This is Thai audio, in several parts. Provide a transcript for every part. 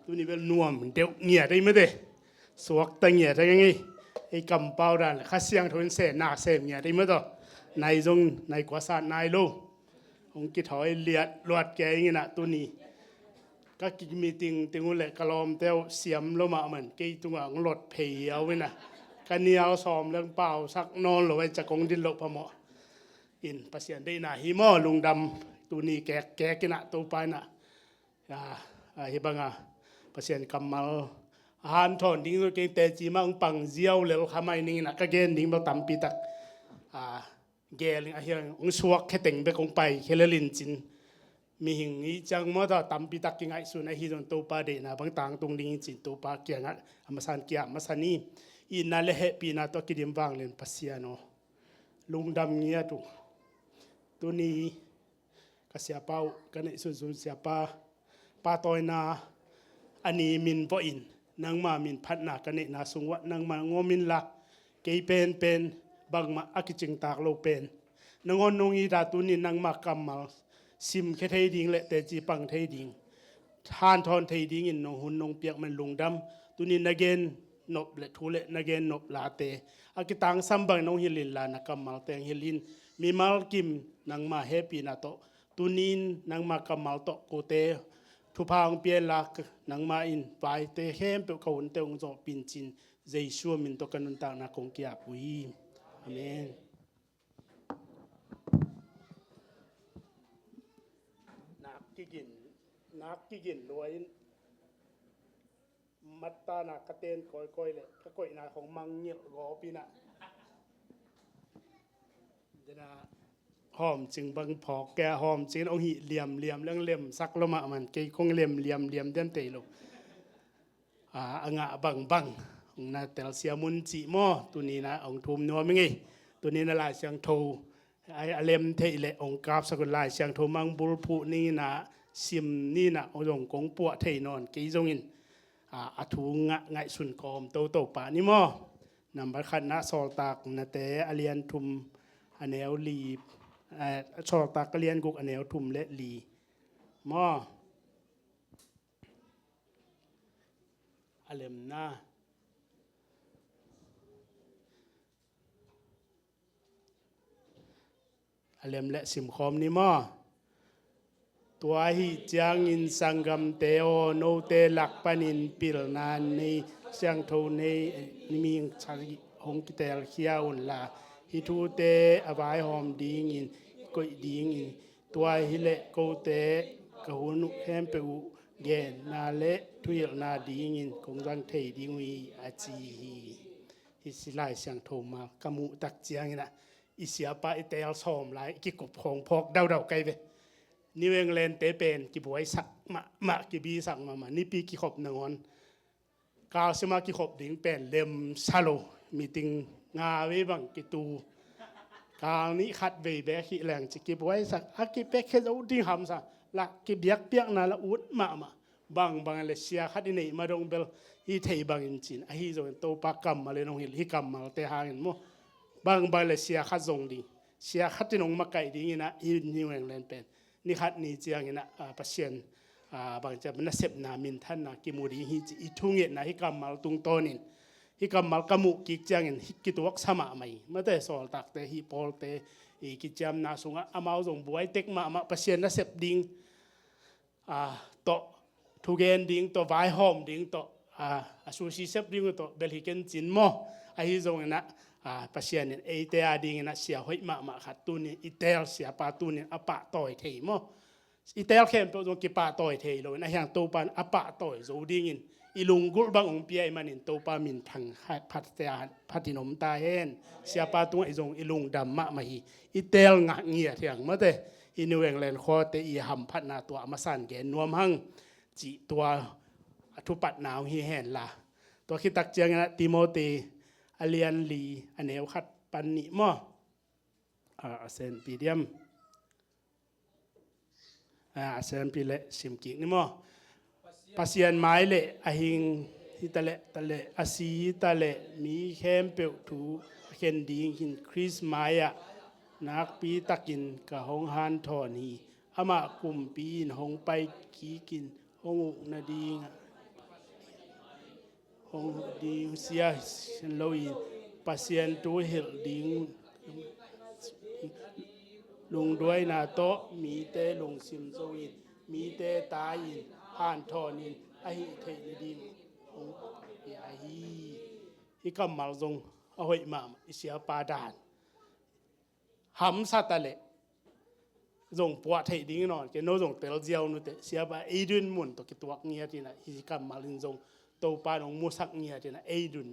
tu ni bel nuam deu ngia dai me de suak ta ngia ta ngi ai kam pau dan kha siang thon se na se ngia dai me to nai jong nai kwa sa nai lo ong ki thoi liat luat ke ngi na tu ni ka ki meeting tingu le kalom teu siam lo ma man ke tunga ng lot pheiเอาไว้นะka niao som leng pau sak non loไว้จะกงดินloพะหมออินปะเสียนได้นะหิมอลุงดำตูนี่แกกินะตูไปนะhi banga pasien kamal han thon ding lo ke te chi mang pang ziaw le khamai ning na ka gen ding ba tam pi tak geling a hiang ong suak kheteng be kong pai khelelin chin mi hing ni chang mo ta tam pi tak ki ngai su na hi don to pa de na bang tang tung ding chin to pa kya nga amasan kya masani in na le he pi na to ki dim wang len pasiano lung dam nia tu ni ka sia pau ka nei su sia pa toy na ani min po in nang ma min phat na ka nei na sungwa nang ma ngomin la ke pen bang ma akiching tak lo pen nangon nong i da tu ni nang ma kamal sim khe thei ding le te chi pang thei ding than thon thei ding in no hun nong piak man lung dam tu ni again nop le thu le again nop la te akitang sambang nong hilin la na kamal teng hilin mi mal kim nang ma happy na to tunin nang ma kamal to ko te thu phang pien la nang ma in pai te hem pe ko un te ong zo pin chin jesu min to kanun ta na kong kya pui amen nak kigin loi matta na katen koi le ka koi naของมังเงียรอปีนะจะนะหอมจึงบังพอแกหอมจึงเอาหิเหลี่ยมเรื่องเล่มซักละมามันเกคงเหลี่ยมเดินเตโลงะบังนะแต่เสียมุนจิมอตัวนี้นะองทุมนัวมั้งไงตัวนี้นะลายเสียงโทไอ้เล่มเทเลองกราบสกุลลายเสียงโทมังบุรพุนี่นะซิมนี่นะเอางกงปัวเทนอนกีจงอินอาทูงะไงสุนกอมโตปานี่มอนำบัคันนะสอตากนะแต่อเลียนทุมอแนวลีสอตากเลียนกุกอแนวทุมและลีมออเลมนะอเลมและสิมคอมนี่มอตัวหิจางอินสังกัมเตโอโนเตลักปานินปิลนานในเสียงโทในมีชาลิหงกิเตลเขียอุนลาฮิทูเตอวายหอมดิงอินกอยดิงอินตัวหิเลโกเตกะหุนุแฮมเปอุเกนนาเลทุยนาดิงอินคงรังเทดิงวีอาจีฮิสิไลเสียงโทมากะมุตักเจียงนะอิเสียปาอิเตลซอมหลายกิกบของพอกเดาไกเวนิวอิงแลนด์เตเป็นกิบวยสักมะกิบีสักมานี่ปีกิขบนงอนกาวสมากิขบดิงเป็นเลมซาโลมีติงงาเวบังกิตูกาวนี้ขัดเวเบกิแรงจิกิบวยสักอากิเปกเฮดดิงหำซะละกิเบียกเปียกนาละอุดมาบังเลเซียขัดนี่มาดงเบลฮีเทบังอินจินฮีโซนโตปากกัมมาเลยนงฮิลฮิกัมมาเตหางินโมบังเลเซียขัดซงดิเซียขัดที่นงมาไก่ดิงินะฮีนิวอิงแลนด์เป็นนี่ขัดนี่เจียงนะปะเซียนบางจะมันเสพนามินท่านนะกิมูดีฮิอิทุงเงนะฮิกัมมาตุงโตนินฮิกัมมากัมุกิเจียงฮิกิตวักสมาใหม่เมื่อแต่สอลตักแต่ฮิปอลแต่กิจามนาสุงะอามาส่งบวยเต็กมาปะเซียนนะเสพดิงโตทุเกนดิงโตไวหอมดิงโตซูชิเสพดิงโตเบลฮิเกนจินโมไอฮิซงนะปะเซียนเอเตอาดิงนะเสียหอยมาขัดตุนอิเตลเสียปาตุนอปะต่อยเทมอิเตลเข้มตัวกิปาต่อยเทโลนะอย่างโตปันอปะต่อยโซดิงินอิลุงกุลบังองเปียมันอินโตปามินพังพัดเตาพัดนมตาเฮนเสียปาตุนอิจงอิลุงดำมะมาฮีอิเตลงะเงียเถียงมาเตอินิวอิงแลนด์คอเตอีหำพัดนาตัวมาสั่นแกนนวมหังจิตัวทุปัดหนาวฮีแฮนล่ะตัวคิดตักเจียงนะติโมธีอเลียนลีอเนวขัดปันนิมอเซนปีเดียมเซนปีเลสิมกินี่มอปาเซียนไม้เลอหิงฮิตะเลอาซีตะเลมีแคมเปลถูเคนดีหินคริสไมอะนักปีตะกินกะหงฮันทอนีอามะกุมปีนหงไปกีกินหงอุนาดี hong di sia loi pasien tu hil ding lungด้วยนาโตมีเตลงซิมโซอินมีเตตาอินห่านทอนินอหิเทนดิมองยาฮีฮิกำมัลจงอหอยมามอิเสียปาดานหำสัตะเลจงปวดเทดิ้งนอนเกโนจงเตลเจียวนุเตเสียบาเอดุนมุนตกิตัวเงียตินะฮิกำมัลินจงโตปานองมุสักเงียตินะเอดุน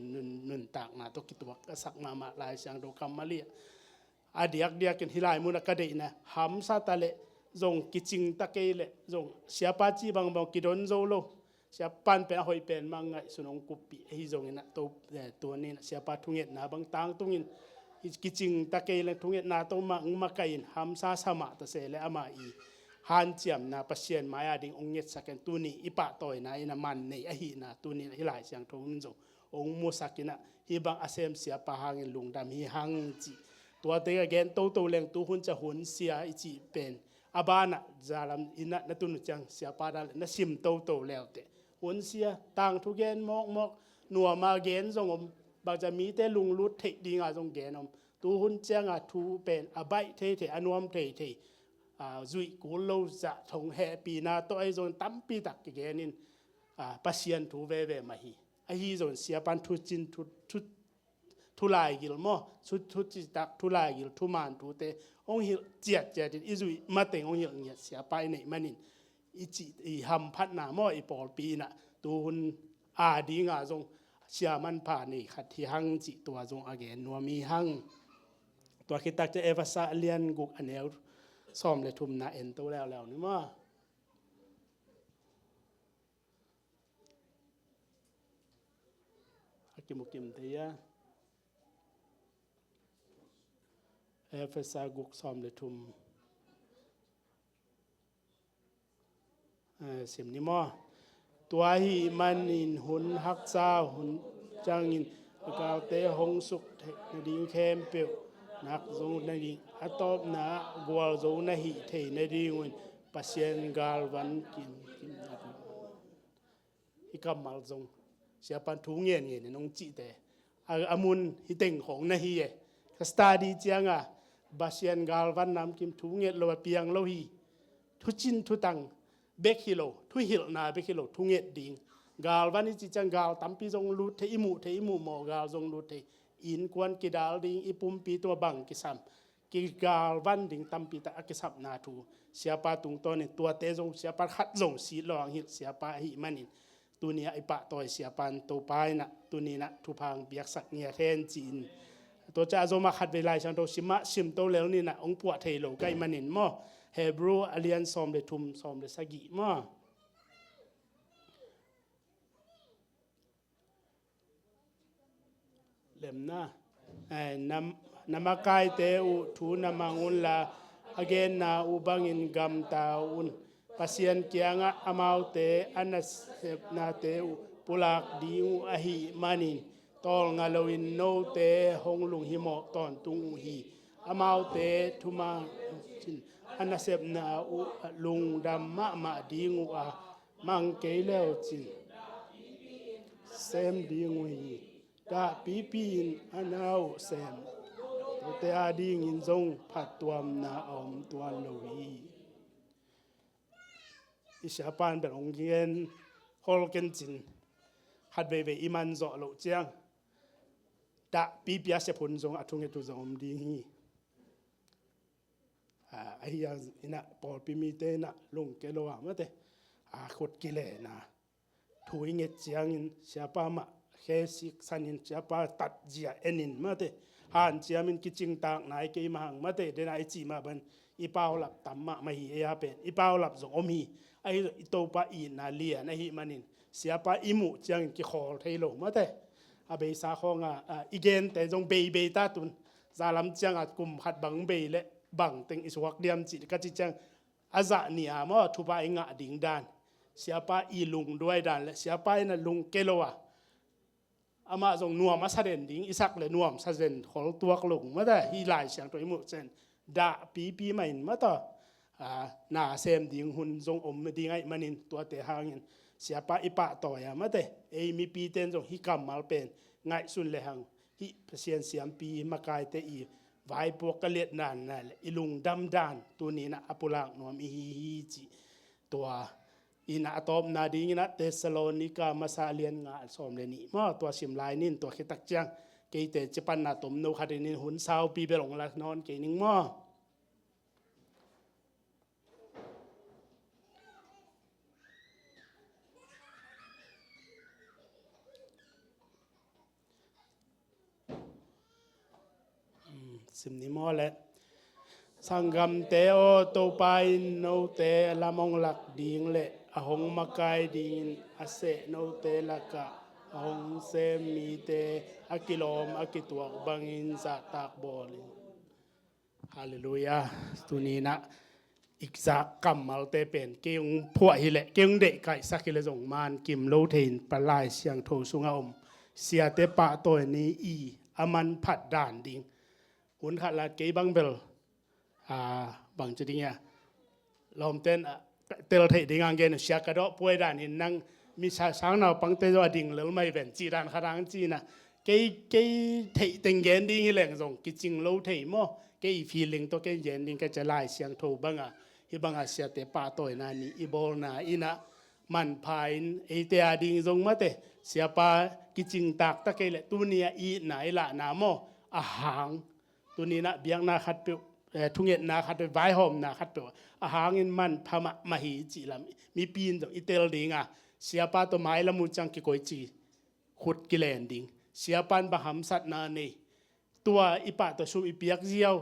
นุนตากนะตกิตัวกสักมาลายสังโดคัมมาเลียอาเดียกเดียกันฮิลายมุนกะเดนะหำสัตะเลจงกิจิงตะเกเลจงเสียปาจีบางกิดอนโซโลเสียปันเป็นหอยเป็นมังไงสุนงกุปีฮิจงนะตัวนี้เสียปาทุงเงนะบางตางตุงินกิจิงตะเกเลทุงเงนาโตมาไกอินหำซาสมาตะเสเลอามาอีหันเจียมนะปัสเซียนมายาดิงองเงสักตัวนี้อิปะต่อยนะอินะมันในอหินะตัวนี้ฮิลายเสียงทงจงองมุสักินะฮิบังอาเซมเสียปาหังลุงดำฮิหังจีตัวเตะแกนโตแรงตัวหุ่นจะหุ่นเสียอิจิเป็นอาบานะจารัมอินะนตุนจังเสียปาดานะซิมโตแล้วเตหุ่นเสียต่างทุกแกนมอกนัวมาแกนจงบางจะมีแต่ลุงลุดเทดีงาจงแกนตัวหุ่นจังอ่ะทูเป็นอาใบเทอนวมเทจุยกูโลจะทงแฮปีนาตัวไอจงตั้มปีตักแกนินปัสเซียนทูเวมาฮีไอฮีจงเสียปันทุจินทุลายกิลมอทุจิตักทุลายกิลทุมานทุเตองหิเจียดอิจุยมาเตงองหิเงียเสียไปในมันินอิจิหัมพัดนามออีปอลปีน่ะตูนอาดีงาจงเสียมันผ่านนี่ขัดที่หังจิตัวจงอเกนนัวมีหังตัวคิดตักจะเอฟซาเลียนกุกอันเอลซ่อมเลยทุมนาเอ็นตัวแล้วนี่มากิมุกิมเตียเอฟซากุกซ่อมเลยทุมสิมนิมอตัวหิมันอินหุนฮักซาหุนจังอินกาวเตหงสุกนดิงเคมเปียวนักโซนดิงอัตอบนะกวลโซนหิเทนดิงปัสเซียนกาลวันกินฮิกามัลจงเสียปันทุงเงียนนงจิเตอามุนฮิเต็งของนะฮีคสตาดีจังปัสเซียนกาลวันนำกิมทุงเงียนโลเปียงโลฮีทุจินทุตังเบกฮิโลทุหิลนาเบกฮิโลทุงเงดดิงกาลวันนี้จิจังกาลตัมปีจงลุดเทอิมุหมอกาลจงลุดเทอินกวนกิดาลดิงอิปุมปีตัวบังกิซัมกิกาลวันดิงตัมปีตะอกิซับนาทูเสียปาตุงตัวนี่ตัวเตจงเสียปาขัดจงสีลองหิเสียปาหิมันินตัวนี้ไอปะตัวเสียปันตัวปายนะตัวนี้นะทุพังเบียกสักเงียเทนจีนตัวจะโซมาขัดเวลาชังโตชิมโตแล้วนี่นะองปวดเทโลไกมันินมอHebrew Alliance ซอมเดทุมซอมเดสกิมาเล่มนะนามากายเตอุทูนามังอุนลาอเกนนาอุบังอินกัมตาอุนปัสเซียนเกียงอามาวเตอันนัสเซปนาเตอุปุลักดีอุอหิมานินตอลงาโลวินโนเตหงลุงหิโมตอนตุงฮีอามาวเตทุมาอันนัสเซปนาอุลุงดัมมะดีงูมังเกเลวจินเซมดีงูฮีดาปีนอันเอาเซมเตอาดีงินจงผัดตัวนาอมตัวโลวีอิชาปานเป็นองเกียนฮอลเกนจินหัดเบอิมันโซโลเจียงดาปีเสพุนจงอัทุงเอตุจงอมดีฮีไอ้ยาอินะปอปิมีเตนะลงเกโลอะมะเตขดกิเลนะถุยเงเจียงอินเสียปามะเคสิกสันินเสียปาตัดเจียเอนินมะเตหานเจียมินกิจิงตากนายเกยมาหังมะเตเดนะไอจีมาบันอีปาวหลับตัมมะมะฮีเอฮาเป็นอีปาวหลับจงอมฮีไอโตปาอีนาเลียนะฮีมานินเสียปาอิมุเจียงกิขอเทโลมะเตอาเบซาคองอีเกนแต่จงเบตาตุนซาลัมเจียงกุมหัดบังเบเลบังเต็งอิสวักเดียมจิกะจิจังอาซะเนียมอทุบาอิงะดิงดานเสียปาอีลุงด้วยดานและเสียปานะลุงเกโลอะอามาจงนัวมาซะเดนดิงอิซักเลยนัวมซะเดนขอตัวกลุงมาได้ฮีหลายเสียงตัวอิมุเซนดาปีใหม่มาต่อนาเซมดิงหุนจงอมดิงไอมันินตัวเตหางิน เสียปะอิปะต่อยามะเตเอมีปีเต็นจงฮิกัมมัลเป็นง่ายสุนเลยหังฮิเสียนเสียมปีมากายเตอีไว้พวกกะเลียดนานนั่นอิลุงดำดานตัวนี้นะอปุลักนวมอีจิตัวอินาตอมนาดีนะเตสโลนิกามาซาเลียนงาสอมเลนีมาตัวสิมลายนินตัวคิตักจังเกยเตจะปันนาตมโนคาดินินหุนซาวปีเบลงละนอนเกยนิงมาสิมนิมอและสังกัมเตโอโตไปโนเตละมองหลักดิงและอหงมากายดิงอาเซโนเตละกะอหงเซมีเตอากิลอมอากิตัวบังอินสะตากบอลิฮาเลลูยาตุนีนะอีกสักกัมมัลเตเป็นเกียงพวกฮิเลเกียงเด็กไก่สักกิเลสงมานกิมโลเทนปลายเสียงโทสุงอมเสียเตปะตัวนี้อีอามันผัดด่านดิงหุนขัดละเกยบังเบลบังจะดิงะลอมเต้นเตลเทดิงางเกนเสียกระดอป่วยด่านหินนั่งมีชาช้างนาปังเตจอดิงแล้วไม่เป็นจีด่านขดังจีนะเกยเทติงเกนดิงแหลงส่งกิจิงโลเทมอเกยฟีลิงตัวเกยเย็นดิงก็จะไล่เสียงโทบังฮิบังเสียเตปาตัวนานี่อีโบนาอินะมันพายเอเตอดิงส่งมาเตเสียปากิจิงตักตะเกยเลตุเนียอีไหนละนามออาหางตัวนี้นะเบียงนาคัดเปทุงเงินนาคัดไว้หอมนาคัดเปอาหางเงินมันพามะมหิจิลำมีปีนตรงอิเตลดิงเสียปาตัวไม้ละมุจังกิโกยจีขุดกิเลนดิงเสียปันบะหำสัตนาเนตัวอิปะตัวชุมอิเปียกเจียว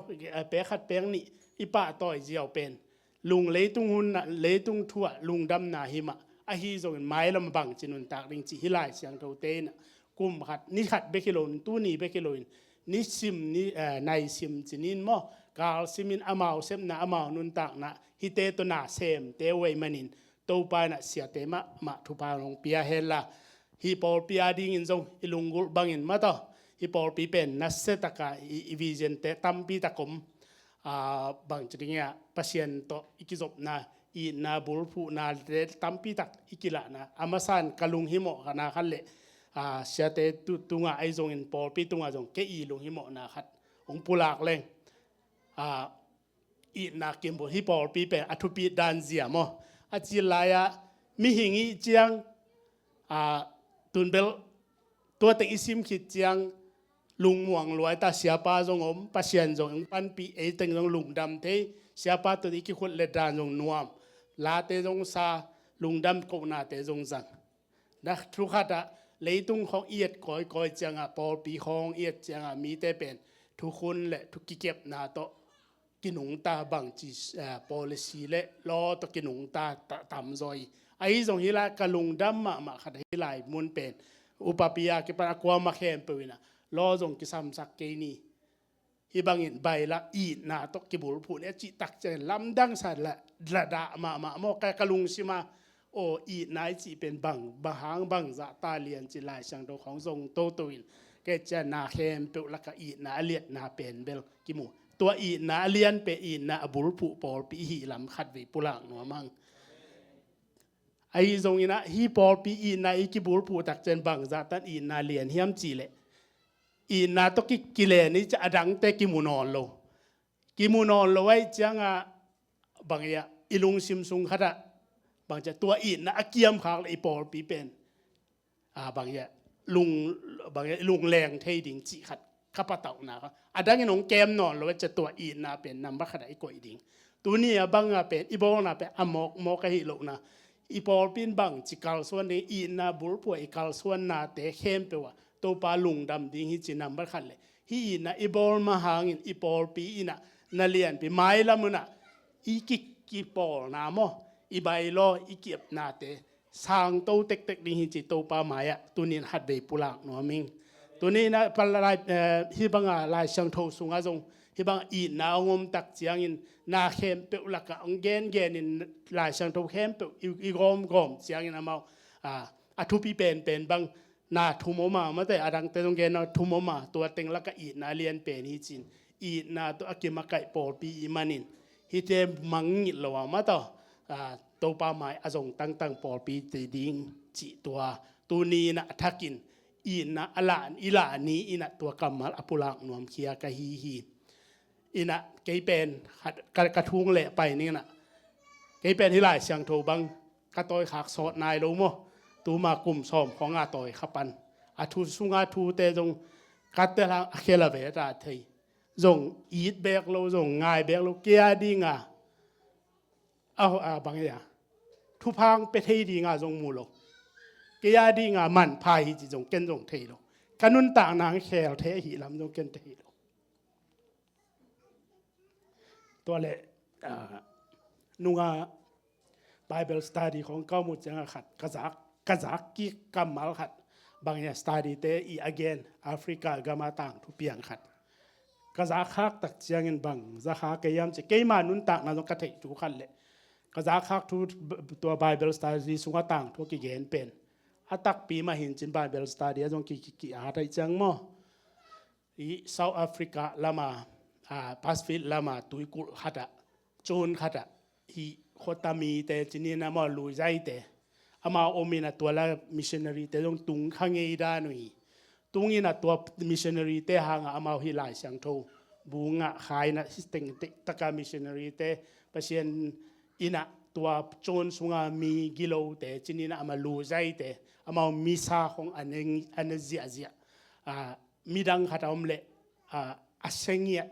เปขัดแปงนี่อิปะต่อยเจียวเป็นลุงเลตุงหุ่นเลตุงทั่วลุงดำนาหิมะอาฮีส่งไม้ละมบังจินุนตากดิงจิฮิไลเสียงโตเตนกุมขัดนี่ขัดเบกิโลนตู้นี่เบกิโลนนิซิมนี่ในซิมจินินมอกาลซิมินอามาวเซมนาอามาวนุนตักนะฮิเตตนาเซมเตเวมันินโตปานะเสียเตมะมาทุปาลงเปียเฮลาฮิปอลเปียดิงินซงอิลุงกุลบังอินมาตอฮิปอลปีเป็นนัสเซตกาอีวิเจนเตตัมปีตะกมบางจริงะปัสยันโตอิกิจบนาอีนาบุลผู้นาเตตัมปีตักอิกิละนะอามาซานกะลุงฮิโมกนาคันเลเสียเตตุงะไอซงอินปอลปีตุงะซงเกอีลุงฮิโมนาคัดองปุลากเลงอีนาเกมบฮิปอลปีเป็นอทุปีดานเซียมอจิลายะมีหิงอีเจียงตุนเบลตัวเต็งอิซิมคิดเจียงลุงม่วงรวยตาเสียปาจงอมปัสยันจงปันปีเอเต็งจงลุงดำเทเสียปาตัวนี้คิดคนเลดานจงนวมลาเตจงซาลุงดำกนาเตจงสังนะทุกขัดเลยตุงของเอียดก่อยเจียงปอลปีของเอียดเจียงมีแต่เป็นทุกคนและทุกกิเก็บนาโตกินหงตาบังจีpolicy และรอตกินหงตาตามซอยไอ้ตรงนี้ละกะลุงดำมาขัดให้หลายมุนเป็นอุปปิยากิปะกวามาแคมเปวินะรอตรงกิซัมสักเกนีฮิบังอินใบละอีนาตกิบุลผู้เนี่ยจิตักเจนลำดังสัตละระดามาโมกะลุงสิมาโออีนายจิเป็นบังบะหางบังจะตาเลียนจิลายช่างโตของทรงโตตุวินแกจะนาแคมเปละกะอีนาเลียดนาเป็นเบลกิมูตัวอีนาเลียนเปอีนาบุลผู้ปอลปีหิลำขัดวิปุลังนัวมังไอ้ตรงนี้นะฮีปอลปีอีนาอีกิบุลผู้ตักเจนบังจะตันอีนาเลียนเฮียมจีเลอีนาตกิกิเลนี่จะอดังเตกิมูนอนโลไว้จังบางอย่างอิลุงซิมซุงขัดบางจะตัวอีนะเกียมขางไอปอลปีเป็นบางอย่างลุงแรงเทดิงจิขัดข้าพเต่านะครับดังนี้น้องแกมนอนเราจะตัวอีนะเป็นนำบักขดไอกวยดิงตัวนี้บางเป็นอีโบนะเป็นมอกะฮิโลนะอีปอลปีนบางจิกาลส่วนนี้อีนะบุลป่วยกาลส่วนนาเตเข้มเปว่าตัวปลาลุงดำดิงฮิจินำบักขัดเลยฮีนะอีโบลมาหางอีปอลปีนะนาเลียนปีไม้ละมุนะอีกิปอลนะโมอีใบลออีเกียบนาเตสร้างโตเต็กๆดิงฮิจิโตปลาไม้ตัวนี้หัดเบปุลักนัวมิงตัวนี้นะปลายฮิบังลายช่างโทสุงาจงฮิบังอีนางมตักเจียงอินนาเข้มเปลักะองเกนอินลายช่างโทเข้มเปอีกอมเจียงอินมาอทุปีเป็นบางนาทุโมมาแต่อดังเตตงเกนทุโมมาตัวเต็งลักะอีนาเลียนเป็นฮิจินอีนาตัวอากิมาไก่ปอปีอิมานินฮิเตมังงิลวามาต่อ โตปาหมายอจงตั้งปอปีติดิงจิตัวตูนีนะทักกินอีนะอลานอีลานี้อีนะตัวกำมัลอปุลังนวมเคียกะฮีฮีอีนะเกยเป็นกระทุงแหละไปนี่นะเกยเป็นที่หลายเสียงโทบังกะตอยขากสอดนายโลโมตูมากลุ่มซ้อมของอาตอยขับปันอาทูสุงอาทูเตจงกัดเตลังเคลเวตาเทยจงอีดเบกโลจงง่ายเบกโลเกียดีงาเอาบางอย่างทุพังเปเทดีงาจงมูโลเกียดีงามันพายจิจงเกนจงเทโลกันุนต่างนางเคลเทหีลำจงเกนเทโลตัวเละนุงาBible study ของเก้ามุจังขัดกะซักกิกัมมัลขัดบางอย่าง study เตอี again แอฟริกากามาต่างทุเปียงขัดกะซักฮักตักเจียงเงินบังจะหาเกยามจะเกยมานุนต่างนั้นต้องกระเทจูขัดเลยกะซักฮักทุตัว Bible study สุงต่างทุกกิเกนเป็นอัตักปีมาเห็นจิน Bible study จงกิอาได้จังมั้งอี South Africa ละมาPacific ละมาตุยกุขัดโจนขัดอีโคตามีแต่จีนี่นะมาลุยใจแต่อามาโอมินะตัวละมิชชันนารีแต่ต้องตุงข้างเงยด้านุยตุงนี่นะตัวมิชชันนารีแต่หางอามาฮิลายสังโทบุงะขายนะสิสเต็งตะกามิชชันนารีแต่เปอร์เซ็นต์อินะตัวโจนสุงามีกิโลแต่จีนี่นะอามาลุยใจแต่อามามิซาของอันเซียมีดังขัดอมเละอาเซงเงีย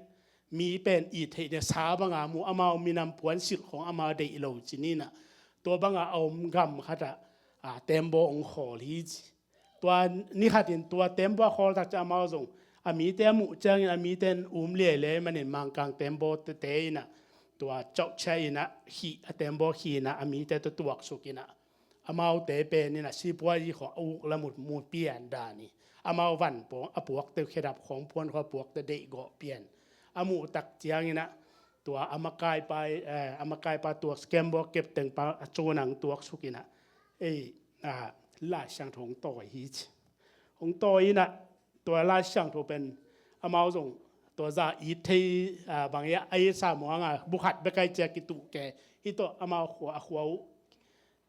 มีเป็นอีเทเดสาบังอามูอามามีนำปวนสิทธิ์ของอามาเดอิโลจินี่นะตัวบังอาเอากำขัดเต็มโบองขอลีจตัวนี่ขัดตัวเต็มโบขอตักจะอามาส่งมีเต็มมุจังมีเต็มเลี่ยเลยมันเห็นมังกังเต็มโบเตยนะตัวเจ้าใช่นะขีเต็มโบขีนะมีเต็มตัวสุกินะอามาเตเป็นนี่นะชีพว่ายี่ของอุกละมุดเปลี่ยนดานี่อามาวันปองปวกเตะเขดับของพวนเขาปวกเตะเดกเปลี่ยนอามูตักเจียงนี่นะตัวอามากายไปตัวสแกมบอกเก็บแต่งปลาโจนังตัวสุกินะลาช่างถงต่อยฮิตหงต่อยนะตัวลาช่างถงเป็นอามาส่งตัวจะอีทีบางอย่างไอ้สามวงบุขัดไปไกลเจกิตุแกฮิตัวอามาขวา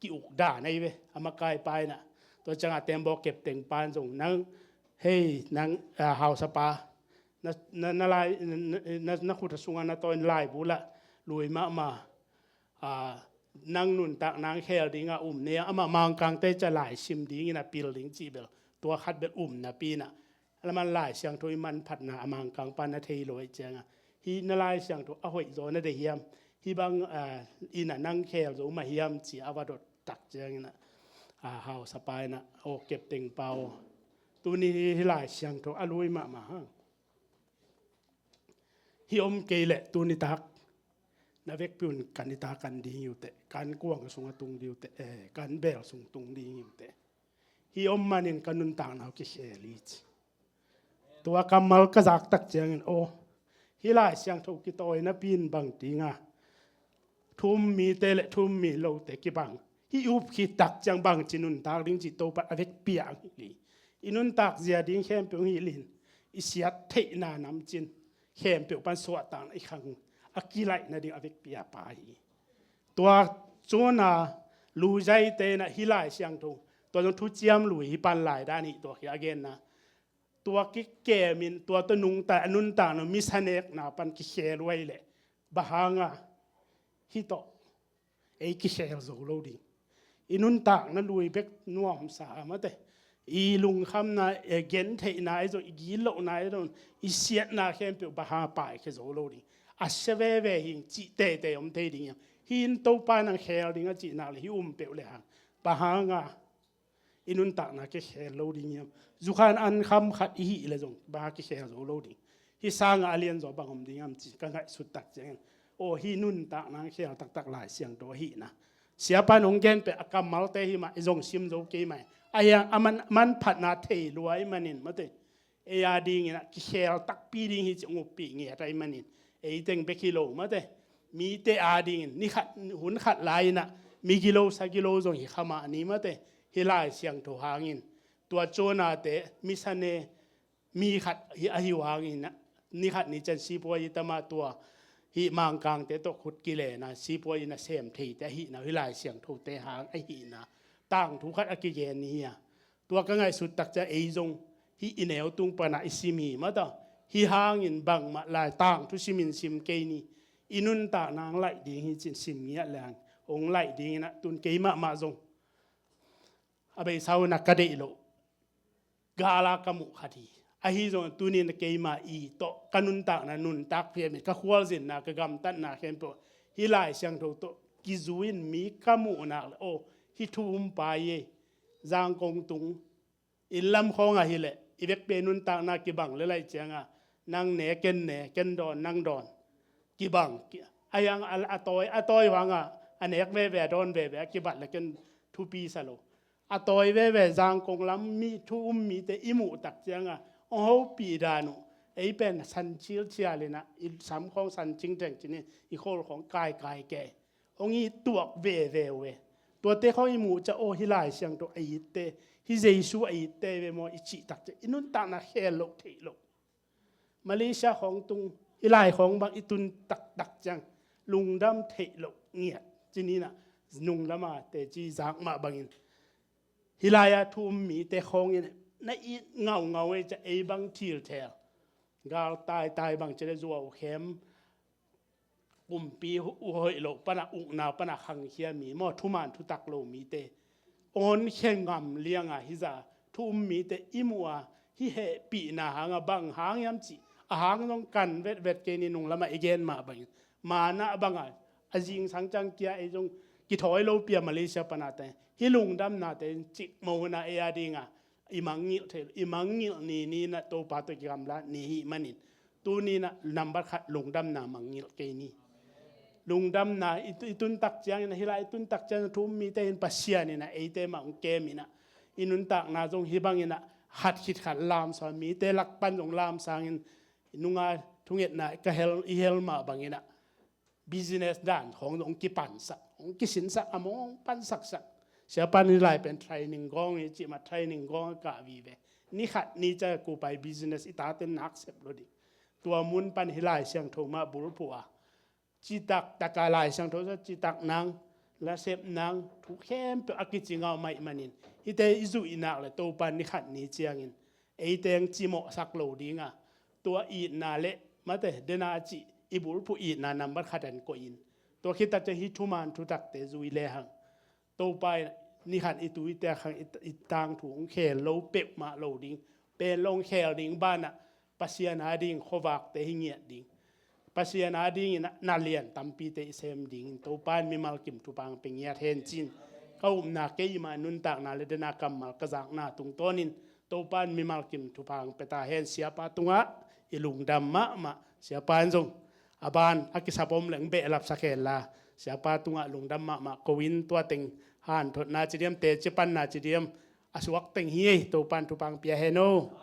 กิอุกด่าในเวอามากายไปนะตัวจังหวะเต็มบอกเก็บแต่งปลาส่งนั่งเฮ้ยนั่งเฮาสปานั่นลายนักขุดสุงานตอนลายบุละลุยมานั่งนุ่นตักนางแคลดิ้งเนี่ยอามามังกังเตจะลายชิมดิ้งนะปีลิงจีเบลตัวคัดเบลนะปีน่ะแล้วมันลายเสียงถอยมันผัดนามังกังปันนาเทลอยเจงฮีนั่นลายเสียงถอยเอาไว้โซนนั่นเดียมฮีบางอีน่ะนั่งแคลโซมาเฮียมจีอวดตักเจงนะเฮาสปายนะโอเก็บเต็งเปาตัวนี้ที่ลายเสียงถอยอลุยมาฮิอมเกลตุนิตักนาเวกปุ่นกันนิตากันดีอยู่แต่การกวางสุงตุงดีอยู่แต่การเบลสุงตุงดีอยู่แต่ฮิอมมันยังกันนุนต่างเอาเกเชลิจตัวกำมัลกระจักตักเจียงโอฮิลายเสียงทุกิตอยนับปีนบางทีงาทุ่มมีเตลทุ่มมีโลแต่กี่บังฮิอุบขีตักจังบางจินุนตากดิ้งจิตโตปัดอเวกเปียงฮิอินุนตักเสียดิ้งเข้มเปียงฮิลินอิเสียเทนาน้ำจินเข้มเปียกปันสวดต่างไอ้ขังอากิไลนะดิอเวกเปียไปตัวโจนาลูใจเตนะฮิไลเสียงทงตัวจงทุเจียมลุยปันหลายด้านนี้ตัวเฮียเกนนะตัวกิเกมินตัวตนุงแต่อนุนต่างมิสเนกนะปันกิเชรวยเลยบะฮังะฮิโตไอ้กิเชรโซโลดิอินุนต่างนั้นลุยเบกนัวมสามะเตอีลุงคำนะเกนเทนายโซอีกิโลนายโดนอีเสียนาเข้มเปียบะฮาไปแค่โซโลดิอาเสวเวหิงจีเตอมเทดิ่งหินโตปานังเฮลดิ่งจีนาลิอุมเปลเลยฮะปะฮังะอินุนตักนักเฮลโลดิ่งจุขันอันคำขัดอีเลยจงบากิเฮลโลดิ่งฮิสางอาเลียนจบังอมดิ่งจีกันไงสุดตักเจงโอฮินุนตักนักเฮลตักหลายเสียงตัวหินะเสียปานองเกนเปอากำมัลเตหิมาจงซิมโจเกยไหมไอ้ยังมันผัดนาเทรวยมันนินมาเตเอียดิ่งนะกิเฮลตักปีดิ่งฮิจงปีเงียไรมันนินไอ้เต็งเบกิโลมาเตมีเตอาดิงนี่ขัดหุ่นขัดลายนะมีกิโลสักกิโลจงหิขมานี่มาเตฮิลายเสียงถูหางินตัวโจนาเตมิสันเนมีขัดฮิวางินนะนี่ขัดนี่จันซีปวยตมาตัว hi mang kang te to khut ki le na si po ina sem thei te hi na hilai siang tho te hang ai hi na tang thu khat aki yen ni ya tua ka ngai sut tak cha ei jong hi ineu tung pa na isimi ma da hi hang in bang ma lai tang thu simin sim ke ni inun ta nang lai ding hi chin sim ngia lang ong lai ding na tun ke ma jong abai sau na ka dei lo gala kamu khadi a hi jong tunin ke ma I to kanun ta na nun tak phe mi ka khwal jin na ka gam tan na khem po hi lai siang tho to ki zuin mi kamu na o hi thum pa ye jang kong tung in lam khong a hi le I vek pe nun ta na ki bang le lai changa nang ne ken don nang don ki bang ayang al atoi wanga anek ve don ve ki bat la ken thu pi sa lo atoi ve jang kong lam mi thum mi te imu tak changa o ho pi da no ei pen san chil chia le na I sam khong san ching teng chini I kholของกายแก่องอีตวกเวตัวเตเขาimu cha o hilai siang to ai te hi jesu ai te ve mo ichi tak che inun ta na khelo theilo Malaysia ของตุงhilai ของบางitun tak chang lungdam theilo ngia chini na nung lama te chi jak ma bangin hilaya thum mi te khong in na I ngau e cha ei bang thil thel gal tai bang che zuwa khem pi u hoi lo pana u na pana khang khia mi mo thuman thu tak lo mi te on khengam lianga hiza thum mi te imua hi he pi na hanga bang hang yam chi a hang nong kan vet ke ni nung lama again ma bang ma na banga ajing sangchang kia e jong ki thoi lo pia Malaysia pana te hi lung dam na te chi mo na e adinga imangil ni na to pa to gam la ni hi manin tu ni na number khat lung dam na mangil ke ni lungdam na itun tak chiang na hilai itun tak chiang thum mi te in pasia ni na eite ma ong ke mi na inun tak na jong hibang ina hat khit khat lam so mi te lak pan jong lam sang in nunga thunget na ka hel ma bangina business dan khong jong ki pan sa ong ki sin sa among pan sak sia pan ni lai pen training gong e chi ma training gong ka vi ve ni khat ni cha ku pai business ita ten nak sep lo di tua mun pan hilai siang thoma bul puwa chi tak takalai sang tho chi tak nang la sep nang thu khem pe akichinga mai manin ite izu inak le to pan ni khat ni chiangin ei teng chi mo sak lo dinga tua I na le mate dena chi ibul pu I na number khadan ko in to khita che hi thuman thu tak te zui le hang to pai ni khat I tu ite khang I tang thu ong khel lo pe ma lo ding pe long khel ding bana pasian ha ding khowak te hingia ding pasian ading na lian tampi te sem ding to pan mi mal kim tu pang pengya hen chin kau na ke ma nun tak na le dena kam mal ka jak na tung tonin to pan mi mal kim tu pang peta hen siapa tunga ilung dam ma siapa jong aban akisapom leng be lap sakela siapa tunga lung dam ma kowin tua teng han thot na chidiam te chipan na chidiam asuak teng hi to pan tu pang pia heno